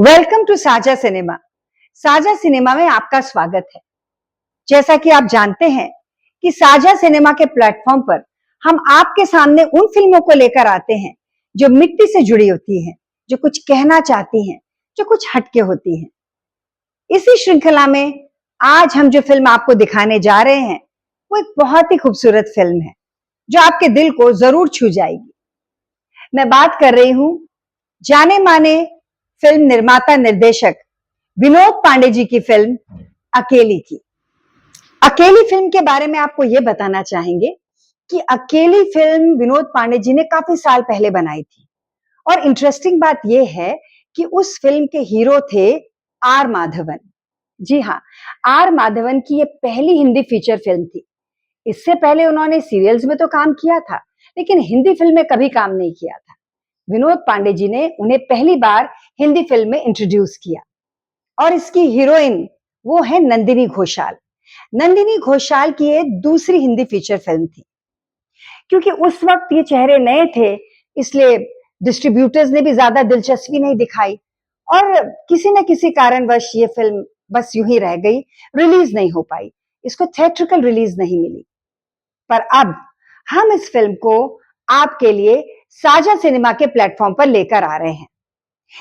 Welcome to साझा cinema. साझा cinema में आपका स्वागत है। जैसा कि आप जानते हैं कि साझा सिनेमा के प्लेटफॉर्म पर हम आपके सामने उन फिल्मों को लेकर आते हैं जो मिट्टी से जुड़ी होती हैं, जो कुछ कहना चाहती हैं, जो कुछ हटके होती हैं। इसी श्रृंखला में आज हम जो फिल्म आपको दिखाने जा रहे हैं वो एक बहुत ही खूबसूरत फिल्म है जो आपके दिल को जरूर छू जाएगी। मैं बात कर रही हूं जाने माने फिल्म निर्माता निर्देशक विनोद पांडे जी की फिल्म अकेली की। अकेली फिल्म के बारे में आपको यह बताना चाहेंगे कि अकेली फिल्म विनोद पांडे जी ने काफी साल पहले बनाई थी और इंटरेस्टिंग बात यह है कि उस फिल्म के हीरो थे आर माधवन। जी हाँ, आर माधवन की यह पहली हिंदी फीचर फिल्म थी। इससे पहले उन्होंने सीरियल्स में तो काम किया था, लेकिन हिंदी फिल्म में कभी काम नहीं किया था। विनोद पांडे जी ने उन्हें पहली बार हिंदी फिल्म में इंट्रोड्यूस किया और इसकी हीरोइन वो है नंदिनी घोषाल। नंदिनी घोषाल की ये दूसरी हिंदी फीचर फिल्म थी। क्योंकि उस वक्त ये चेहरे नए थे, इसलिए डिस्ट्रीब्यूटर्स ने भी ज्यादा दिलचस्पी नहीं दिखाई और किसी न किसी कारणवश ये फिल्म बस यूं ही रह गई, रिलीज नहीं हो पाई, इसको थिएट्रिकल रिलीज नहीं मिली। पर अब हम इस फिल्म को आपके लिए साझा सिनेमा के प्लेटफॉर्म पर लेकर आ रहे हैं।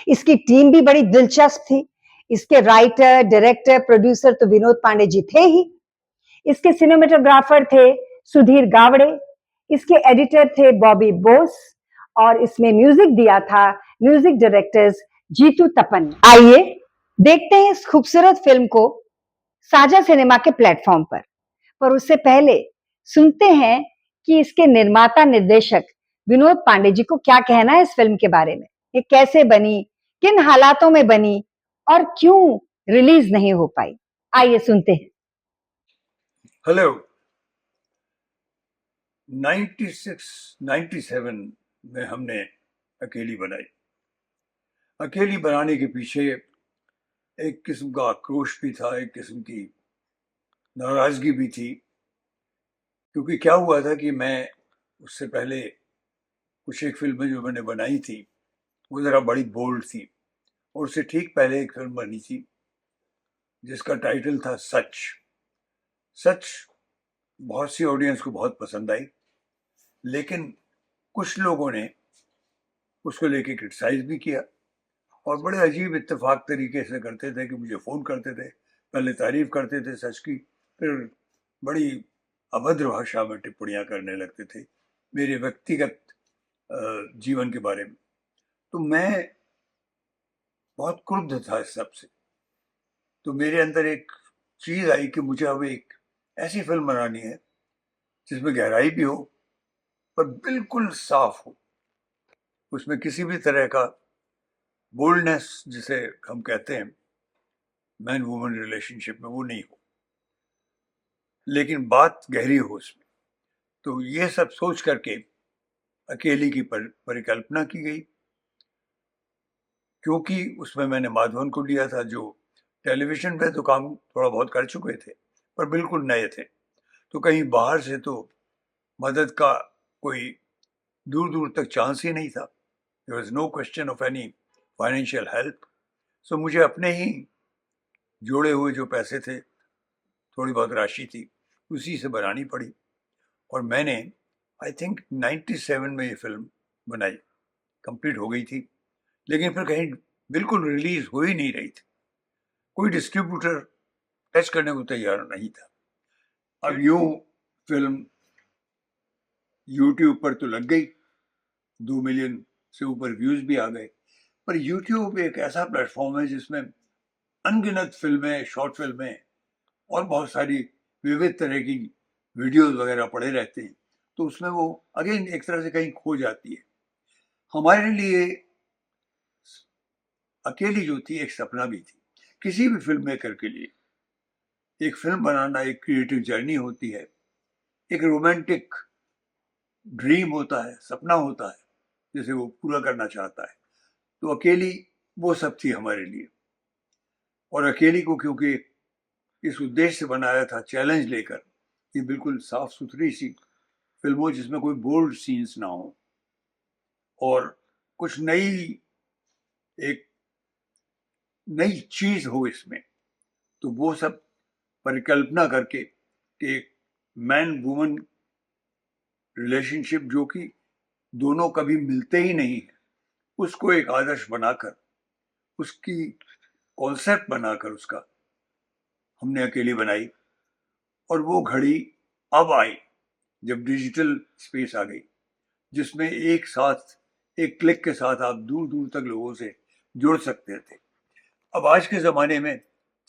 इसकी टीम भी बड़ी दिलचस्प थी। इसके राइटर, डायरेक्टर, प्रोड्यूसर तो विनोद पांडे जी थे ही। इसके सिनेमेटोग्राफर थे सुधीर गावड़े, इसके एडिटर थे बॉबी बोस और इसमें म्यूजिक दिया था म्यूजिक डायरेक्टर्स जीतू तपन। आइए देखते हैं इस खूबसूरत फिल्म को साझा सिनेमा के प्लेटफॉर्म पर उससे पहले सुनते हैं कि इसके निर्माता निर्देशक विनोद पांडे जी को क्या कहना है इस फिल्म के बारे में। ये कैसे बनी, किन हालातों में बनी और क्यों रिलीज नहीं हो पाई। आइए सुनते हैं। हेलो। 96-97 में हमने अकेली बनाई। अकेली बनाने के पीछे एक किस्म का आक्रोश भी था, एक किस्म की नाराजगी भी थी। क्योंकि क्या हुआ था कि मैं उससे पहले कुछ एक फिल्में जो मैंने बनाई थी वो ज़रा बड़ी बोल्ड थी, और उससे ठीक पहले एक फिल्म बनी थी जिसका टाइटल था सच। सच बहुत सी ऑडियंस को बहुत पसंद आई, लेकिन कुछ लोगों ने उसको लेके क्रिटिसाइज भी किया और बड़े अजीब इत्तेफाक तरीके से करते थे कि मुझे फ़ोन करते थे, पहले तारीफ करते थे सच की, फिर बड़ी अभद्र भाषा में टिप्पणियाँ करने लगते थे मेरे व्यक्तिगत जीवन के बारे में। तो मैं बहुत क्रुद्ध था इस सब से। तो मेरे अंदर एक चीज़ आई कि मुझे अब एक ऐसी फिल्म बनानी है जिसमें गहराई भी हो पर बिल्कुल साफ हो, उसमें किसी भी तरह का बोल्डनेस जिसे हम कहते हैं मैन वुमन रिलेशनशिप में, वो नहीं हो, लेकिन बात गहरी हो उसमें। तो ये सब सोच करके अकेली की परिकल्पना की गई, क्योंकि उसमें मैंने माधवन को लिया था जो टेलीविजन पे तो काम थोड़ा बहुत कर चुके थे पर बिल्कुल नए थे। तो कहीं बाहर से तो मदद का कोई दूर दूर तक चांस ही नहीं था। There was no question of any financial help. So मुझे अपने ही जोड़े हुए जो पैसे थे, थोड़ी बहुत राशि थी, उसी से बनानी पड़ी। और मैंने आई थिंक 97 में ये फिल्म बनाई, कंप्लीट हो गई थी, लेकिन फिर कहीं बिल्कुल रिलीज हो ही नहीं रही थी। कोई डिस्ट्रीब्यूटर टच करने को तैयार नहीं था। अब यूं फिल्म यूट्यूब पर तो लग गई, 2 मिलियन से ऊपर व्यूज भी आ गए। पर यूट्यूब एक ऐसा प्लेटफॉर्म है जिसमें अनगिनत फिल्में, शॉर्ट फिल्में और बहुत सारी विविध तरह की वीडियोस वगैरह पड़े रहते हैं। तो उसमें वो अगेन एक तरह से कहीं खो जाती है। हमारे लिए अकेली जो थी एक सपना भी थी। किसी भी फिल्म मेकर के लिए एक फिल्म बनाना एक क्रिएटिव जर्नी होती है, एक रोमांटिक ड्रीम होता है, सपना होता है जिसे वो पूरा करना चाहता है। तो अकेली वो सब थी हमारे लिए। और अकेली को क्योंकि इस उद्देश्य से बनाया था, चैलेंज लेकर, ये बिल्कुल साफ सुथरी सी फिल्म हो जिसमें कोई बोल्ड सीन्स ना हो और कुछ नई एक नई चीज हो इसमें, तो वो सब परिकल्पना करके कि एक मैन वुमन रिलेशनशिप जो कि दोनों कभी मिलते ही नहीं है, उसको एक आदर्श बनाकर, उसकी कॉन्सेप्ट बनाकर उसका हमने अकेली बनाई। और वो घड़ी अब आई जब डिजिटल स्पेस आ गई, जिसमें एक साथ, एक क्लिक के साथ आप दूर दूर तक लोगों से जुड़ सकते थे। अब आज के ज़माने में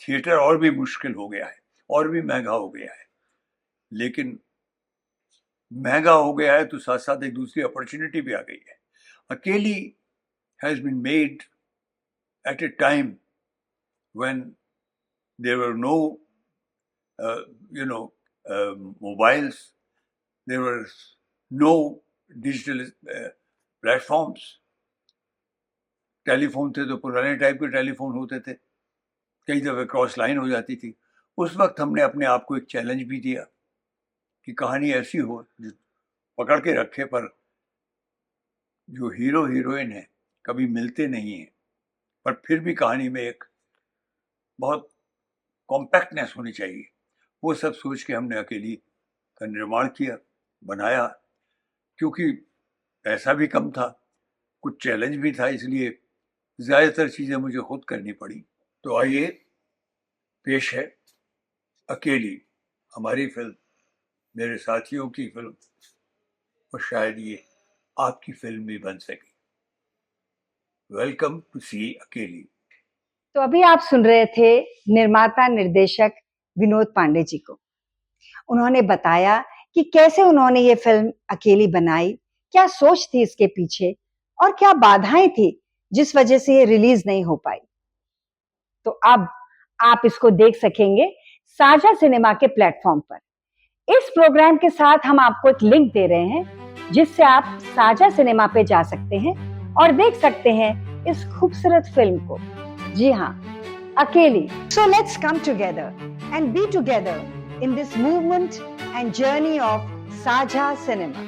थिएटर और भी मुश्किल हो गया है, और भी महंगा हो गया है, लेकिन महंगा हो गया है तो साथ साथ एक दूसरी अपॉर्चुनिटी भी आ गई है। अकेली has been made at a time when there were no mobiles, there were no digital platforms. Telephone थे तो पुराने टाइप के टेलीफोन होते थे, कई दफ़े क्रॉस लाइन हो जाती थी। उस वक्त हमने अपने आप को एक चैलेंज भी दिया कि कहानी ऐसी हो जो पकड़ के रखे, पर जो हीरो हीरोइन है कभी मिलते नहीं हैं, पर फिर भी कहानी में एक बहुत कॉम्पैक्टनेस होनी चाहिए। वो सब सोच के हमने अकेली का निर्माण किया, बनाया। क्योंकि पैसा भी कम था, कुछ चैलेंज भी था, इसलिए ज़्यादातर चीज़ें मुझे खुद करनी पड़ी। तो आइए, पेश है अकेली, हमारी फिल्म, मेरे साथियों की फिल्म, और शायद ये आपकी फिल्म भी बन सके। वेलकम टू सी अकेली। तो अभी आप सुन रहे थे निर्माता निर्देशक विनोद पांडे जी को। उन्होंने बताया कि कैसे उन्होंने ये फिल्म अकेली बनाई, क्या सोच थी इसके पीछे और क्या बाधाएं थी जिस वजह से ये रिलीज नहीं हो पाई। तो अब आप इसको देख सकेंगे साझा सिनेमा के प्लेटफॉर्म पर। इस प्रोग्राम के साथ हम आपको एक लिंक दे रहे हैं जिससे आप साझा सिनेमा पे जा सकते हैं और देख सकते हैं इस खूबसूरत फिल्म को। जी हाँ, अकेली। So let's come together and be together in this movement and journey of Saja Cinema.